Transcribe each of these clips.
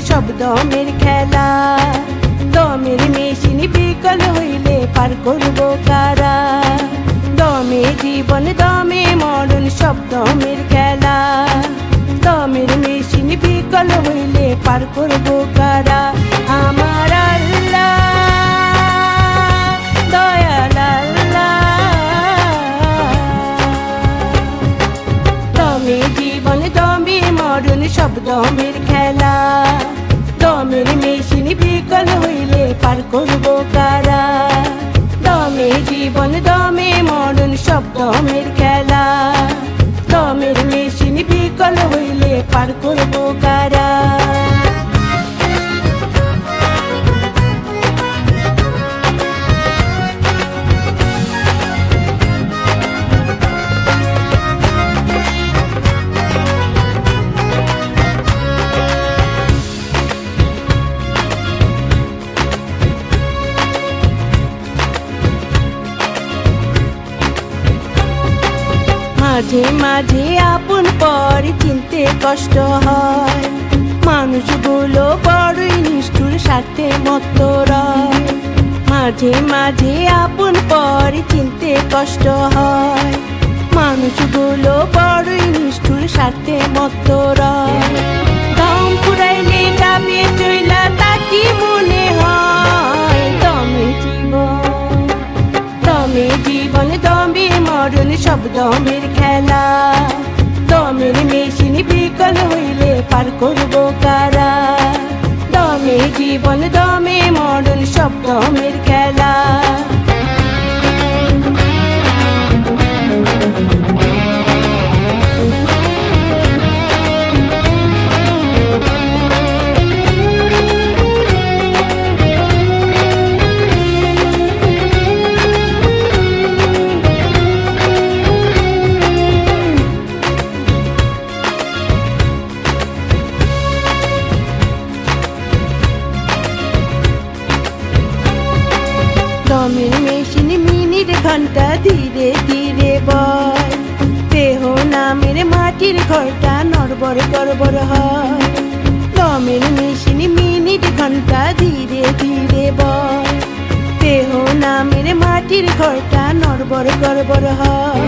সব দমের খেলা। দমের মেশিন বিকল হইলে পার করব কারা। দমে জীবন দমে মরণ সব দমের খেলা। দমের মেশিন বিকল হইলে পার করব কারা। আমার আল্লাহ দয়াল আল্লাহ। দমে জীবন দমে মরণ সব দমের খেলা। দমের মেশিন বিকল হইলে পার করব কারা। দমে জীবন দমে মরণ সব দমের খেলা। দমের মেশিন বিকল হইলে পার করব কারা। মাঝে মাঝে আপন পর চিনতে কষ্ট হয়। মানুষগুলো বড়ই নিষ্ঠুর স্বার্থে মত্ত রয়। মাঝে মাঝে আপন পর চিনতে কষ্ট হয়। মানুষগুলো বড়ই নিষ্ঠুর স্বার্থে মত্ত রয়। দম ফুরাইলে যাবে চইলা তা কি মনে হয়। দমে জীবন দমে মরণ সব দমের খেলা। দমের মেশিন বিকল হইলে পার করব কারা। দমে জীবন দমে মরণ সব দমের খেলা। দমের মেশিন মিনিট ঘন্টা ধীরে ধীরে বয়। দেহ নামের মাটির ঘরটা নড়বড় গড়বড় হয়। দমের মেশিন মিনিট ঘন্টা ধীরে ধীরে বয়। দেহ নামের মাটির ঘরটা নড়বড় গড়বড় হয়।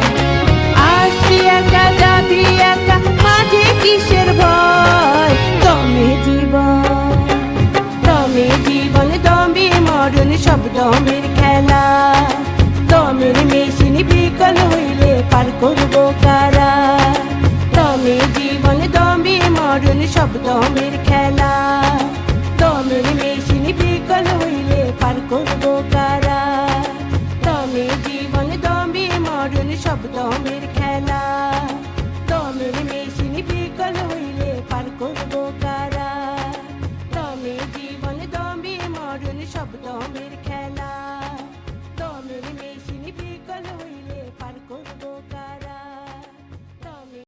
আসি একা যাবি একা মাঝে কিসের ভয়। দমে জীবন দমে মরণ সব দমের খেলা। দমের মেশিন বিকল হইলে পার করব কারা। দমে জীবন দমে মরণ সব দমের খেলা। দমের মেশিন বিকল হইলে পার করব কারা। দমে জীবন দমে মরণ সব দমের খেলা। দমের মেশিন বিকল হইলে পার করব কারা। দমে জীবন দমে মরণ সব দমের খেলা।